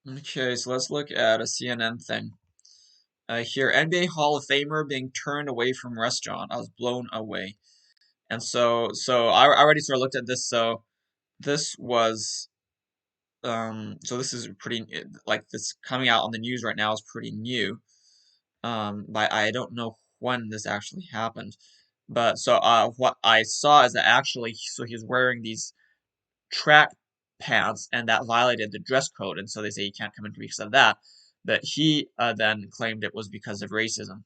Okay, so let's look at a CNN thing. Here, NBA Hall of Famer being turned away from restaurant. I was blown away. And so I already sort of looked at this. So this was, so this is pretty, like this coming out on the news right now is pretty new. But I don't know when this actually happened. But so what I saw is that actually, so he's wearing these track pants, and that violated the dress code, and so they say he can't come in because of that. But he then claimed it was because of racism.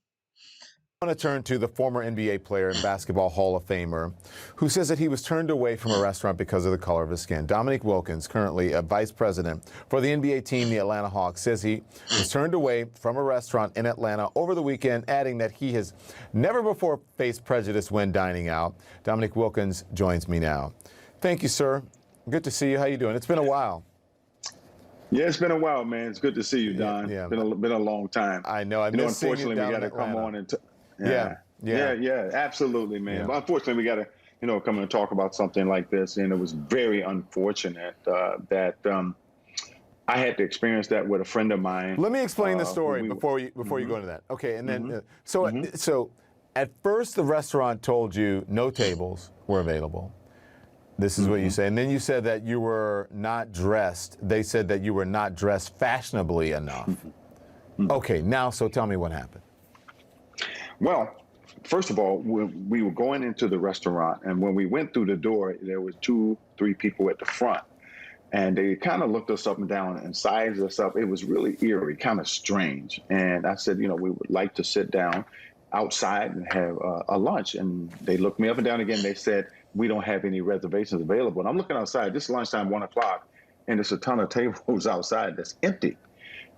I want to turn to the former NBA player and basketball Hall of Famer who says that he was turned away from a restaurant because of the color of his skin. Dominique Wilkins, currently a vice president for the NBA team, the Atlanta Hawks, says he was turned away from a restaurant in Atlanta over the weekend, adding that he has never before faced prejudice when dining out. Dominique Wilkins joins me now. Thank you, sir. Good to see you. How you doing? It's been a while. Yeah, it's been a while, man. It's good to see you, Don. Yeah. Been a long time. I know. I miss seeing you unfortunately, down we in got to come Atlanta. on and Yeah. absolutely, man. Yeah. But unfortunately, we got to come and talk about something like this, and it was very unfortunate that I had to experience that with a friend of mine. Let me explain the story before you go into that. Okay, and then so at first the restaurant told you no tables were available. This is what you say, and then you said that you were not dressed. They said that you were not dressed fashionably enough. Okay, now so tell me what happened. Well, first of all, we were going into the restaurant, and when we went through the door, there was 2-3 people at the front. And they kind of looked us up and down and sized us up. It was really eerie, kind of strange. And I said, we would like to sit down outside and have a lunch. And they looked me up and down again. They said, we don't have any reservations available. And I'm looking outside. This is lunchtime, 1 o'clock, and there's a ton of tables outside that's empty.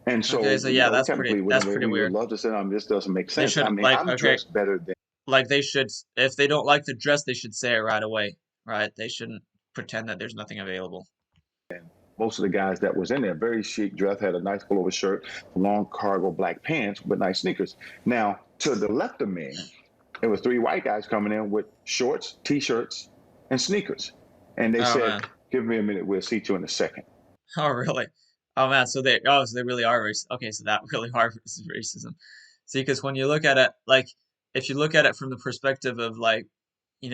And so, Okay, so yeah, that's pretty we weird. would love to sit down. This doesn't make sense. should, I mean, like, I'm okay, dressed better than. like they should, if they don't like the dress, they should say it right away, right? They shouldn't pretend that there's nothing available. Most of the guys that was in there, very chic dress, had a nice pullover shirt, long cargo black pants with nice sneakers. Now, to the left of me, there was 3 white guys coming in with shorts, T-shirts, and sneakers. And they said, man. give me a minute, we'll seat you in a second. Oh, really? Oh, man, so they really are racist. Okay, so that really are racism. See, because when you look at it, like, if you look at it from the perspective of, like,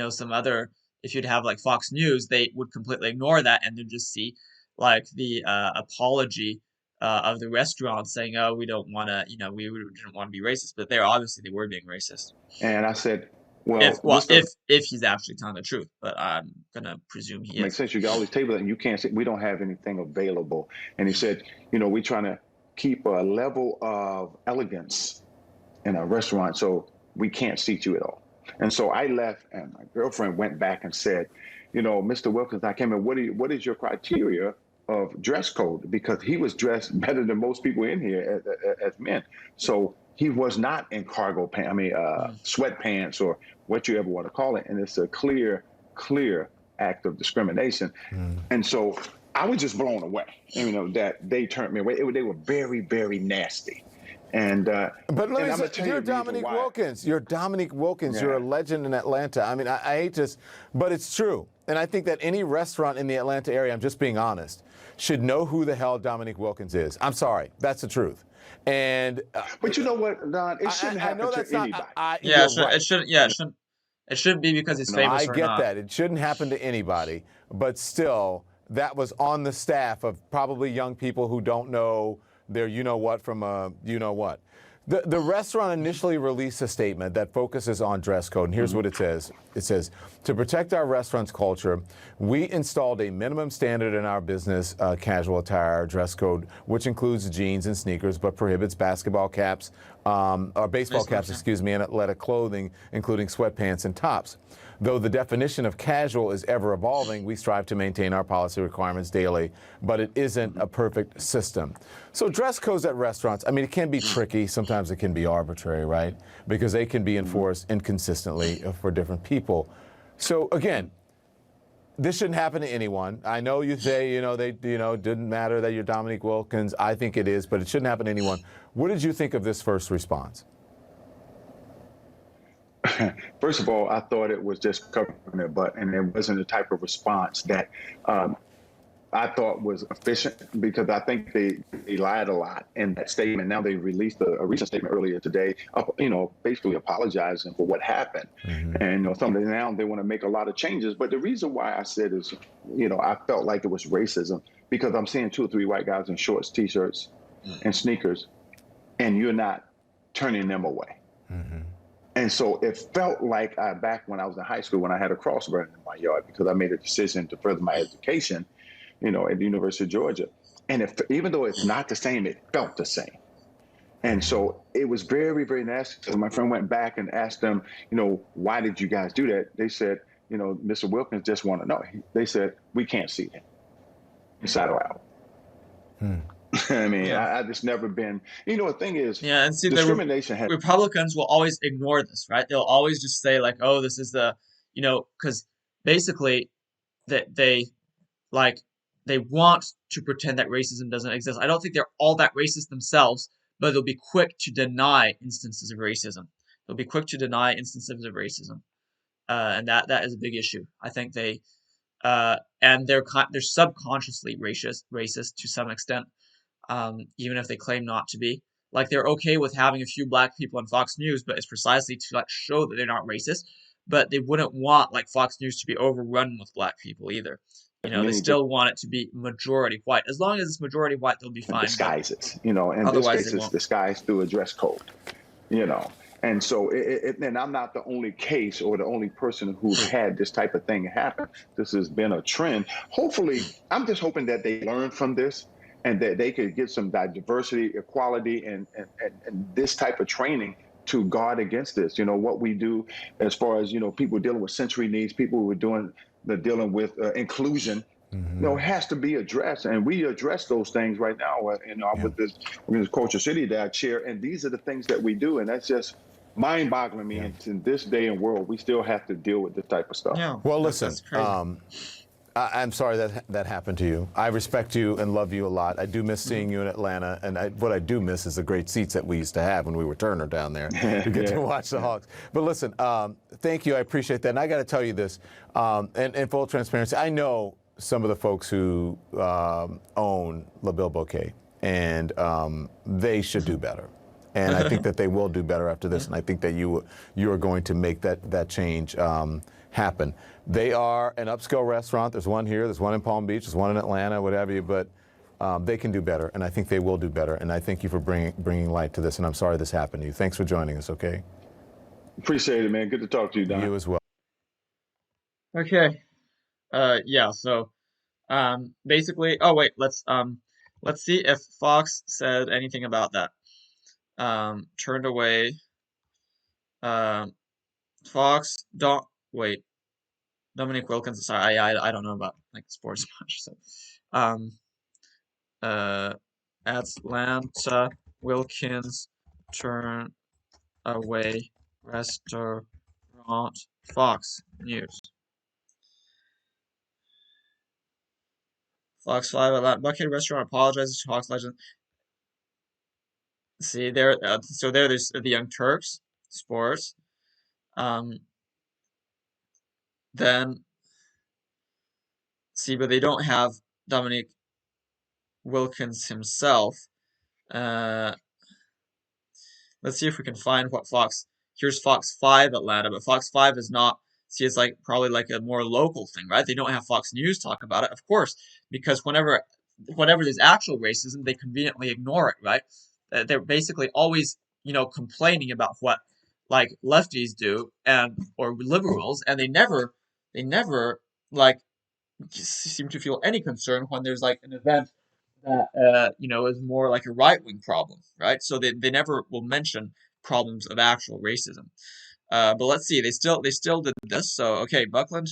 some other, if you'd have, like, Fox News, they would completely ignore that and then just see, like, the apology of the restaurant saying, oh, we don't want to, we didn't want to be racist, but they were being racist. And I said, if he's actually telling the truth, but I'm gonna presume he is. Makes sense. You got all these tables and you can't sit. We don't have anything available. And he said, we're trying to keep a level of elegance in a restaurant, so we can't seat you at all. And so I left, and my girlfriend went back and said, Mr. Wilkins, I came in. What is your criteria of dress code? Because he was dressed better than most people in here as men. So he was not in cargo pants. I mean, sweatpants or what you ever want to call it. And it's a clear act of discrimination. And so I was just blown away, that they turned me away. They were very, very nasty. And but let me say, you're Dominique Wilkins. You're Dominique Wilkins. Yeah. You're a legend in Atlanta. I mean, I hate this, but it's true. And I think that any restaurant in the Atlanta area, I'm just being honest, should know who the hell Dominique Wilkins is. I'm sorry, that's the truth. And but you know what, Don? It shouldn't happen to anybody. It shouldn't be because he's famous or not. I get that. It shouldn't happen to anybody. But still, that was on the staff of probably young people who don't know their you-know-what from a you-know-what. The restaurant initially released a statement that focuses on dress code, and here's what it says. It says, to protect our restaurant's culture, we installed a minimum standard in our business casual attire dress code, which includes jeans and sneakers, but prohibits basketball caps, or baseball caps, and athletic clothing, including sweatpants and tops. Though the definition of casual is ever evolving, we strive to maintain our policy requirements daily, but it isn't a perfect system. So dress codes at restaurants, I mean, it can be tricky. Sometimes it can be arbitrary, right? Because they can be enforced inconsistently for different people. So again, this shouldn't happen to anyone. I know you say, didn't matter that you're Dominique Wilkins. I think it is, but it shouldn't happen to anyone. What did you think of this first response? First of all, I thought it was just covering their butt, and it wasn't the type of response that I thought was efficient, because I think they lied a lot in that statement. Now they released a recent statement earlier today, basically apologizing for what happened. And now they want to make a lot of changes. But the reason why I said is, I felt like it was racism, because I'm seeing 2 or 3 white guys in shorts, t-shirts, and sneakers, and you're not turning them away. And so it felt like back when I was in high school, when I had a cross burning in my yard because I made a decision to further my education, at the University of Georgia. And even though it's not the same, it felt the same. And so it was very, very nasty. So my friend went back and asked them, why did you guys do that? They said, Mr. Wilkins just want to know. They said, we can't see him inside or out. I mean, I just never been, the thing is, and see, discrimination Republicans will always ignore this, right? They'll always just say like, oh, this is the, because basically they want to pretend that racism doesn't exist. I don't think they're all that racist themselves, but they'll be quick to deny instances of racism. And that is a big issue. I think they, and they're subconsciously racist to some extent, even if they claim not to be. Like, they're okay with having a few black people on Fox News, but it's precisely to show that they're not racist. But they wouldn't want Fox News to be overrun with black people either. They still want it to be majority white. As long as it's majority white, they'll be fine. Disguises, and this case is disguised through a dress code, And so, and I'm not the only case or the only person who's had this type of thing happen. This has been a trend. Hopefully, I'm just hoping that they learn from this and that they could get some diversity, equality, and this type of training to guard against this. What we do as far as, people dealing with sensory needs, people who are dealing with inclusion, has to be addressed. And we address those things right now, with this Culture City that I chair. And these are the things that we do. And that's just mind-boggling me. And in this day and world, we still have to deal with this type of stuff. Yeah. Well, listen, I'm sorry that happened to you. I respect you and love you a lot. I do miss seeing you in Atlanta, and what I do miss is the great seats that we used to have when we were Turner down there to get to watch the Hawks. But listen, thank you. I appreciate that. And I got to tell you this, and in full transparency, I know some of the folks who own La Bilboquet, and they should do better. And I think that they will do better after this, and I think that you are going to make that change happen. They are an upscale restaurant. There's one here, there's one in Palm Beach, there's one in Atlanta, whatever you, but they can do better, and I think they will do better. And I thank you for bringing light to this, and I'm sorry this happened to you. Thanks for joining us, okay? Appreciate it, man. Good to talk to you, Don. You as well. Okay. So basically, let's see if Fox said anything about that. Turned away. Fox, Dominique Wilkins. Sorry, I don't know about sports much. So, Atlanta Wilkins turn away restaurant. Fox News. Fox 5 Atlanta Buckhead restaurant apologizes to Hawks legend. See there, there's the Young Turks sports. Then see, but they don't have Dominique Wilkins himself. Let's see if we can find what Fox. Here's Fox 5 Atlanta, but Fox 5 is not. See, it's probably a more local thing, right? They don't have Fox News talk about it, of course, because whenever there's actual racism, they conveniently ignore it, right? They're basically always, complaining about what lefties do or liberals, and they never seem to feel any concern when there's an event that is more like a right-wing problem, right? So they never will mention problems of actual racism. But let's see, they still did this. So okay, Buckland.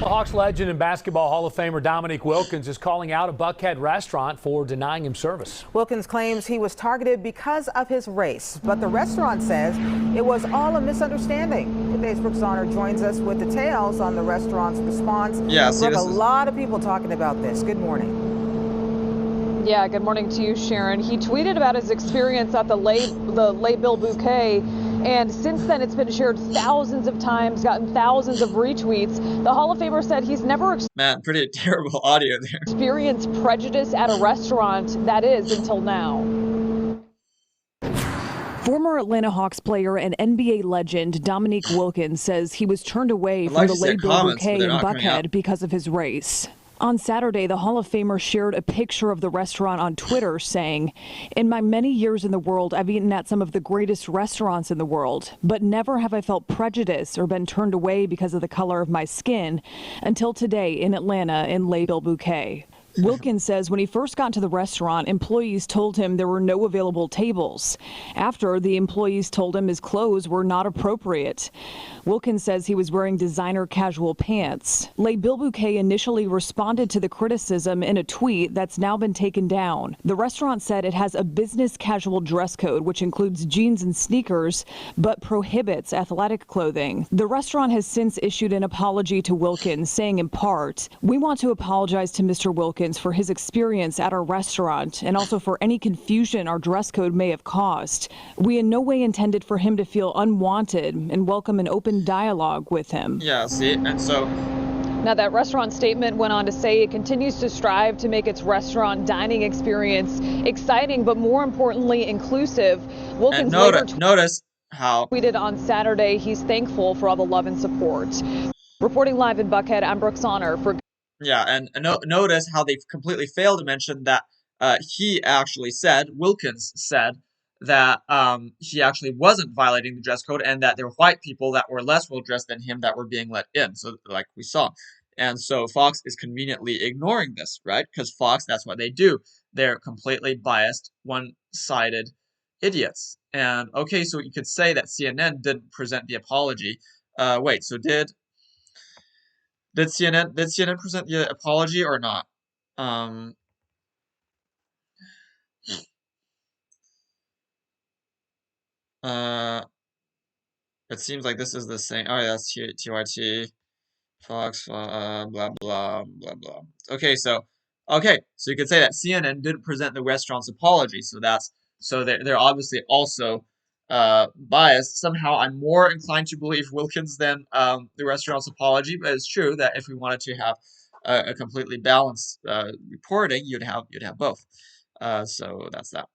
Well, Hawks legend and Basketball Hall of Famer Dominique Wilkins is calling out a Buckhead restaurant for denying him service. Wilkins claims he was targeted because of his race, but the restaurant says it was all a misunderstanding. Today's Brooks Honor joins us with details on the restaurant's response. Yeah, see, Brooke, a lot of people talking about this. Good morning. Yeah, good morning to you, Sharon. He tweeted about his experience at the Les Bilboquet And since then, it's been shared thousands of times, gotten thousands of retweets. The Hall of Famer said he's never Man, pretty terrible audio there. experienced prejudice at a restaurant, that is, until now. Former Atlanta Hawks player and NBA legend Dominique Wilkins says he was turned away I'd from like the to see Les the comments, but Bouquet they're in not coming up. Buckhead because of his race. On Saturday, the Hall of Famer shared a picture of the restaurant on Twitter saying, "In my many years in the world, I've eaten at some of the greatest restaurants in the world, but never have I felt prejudice or been turned away because of the color of my skin until today in Atlanta in Les Bouquet." Wilkins says when he first got to the restaurant, employees told him there were no available tables. After, the employees told him his clothes were not appropriate. Wilkins says he was wearing designer casual pants. Les Bouquet initially responded to the criticism in a tweet that's now been taken down. The restaurant said it has a business casual dress code, which includes jeans and sneakers, but prohibits athletic clothing. The restaurant has since issued an apology to Wilkins, saying in part, "We want to apologize to Mr. Wilkins for his experience at our restaurant and also for any confusion our dress code may have caused. We in no way intended for him to feel unwanted and welcome an open dialogue with him." Yeah, see, and so Now, that restaurant statement went on to say it continues to strive to make its restaurant dining experience exciting, but more importantly, inclusive. and Wilkins later notice how tweeted on Saturday he's thankful for all the love and support. Reporting live in Buckhead, I'm Brooks Honor for. yeah, and notice how they completely failed to mention that he actually said, Wilkins said, that he actually wasn't violating the dress code and that there were white people that were less well dressed than him that were being let in. So, like we saw. And so Fox is conveniently ignoring this, right? Because Fox, that's what they do. They're completely biased, one-sided idiots. And okay, so you could say that CNN didn't present the apology. Wait, so did CNN present the apology or not? Um, uh, it seems like this is the same. Oh, yeah, that's TYT, Fox, blah blah blah blah. Okay, so you could say that CNN didn't present the restaurant's apology, so they're obviously also biased. Somehow, I'm more inclined to believe Wilkins than the restaurant's apology, but it's true that if we wanted to have a completely balanced reporting, you'd have both. So that's that.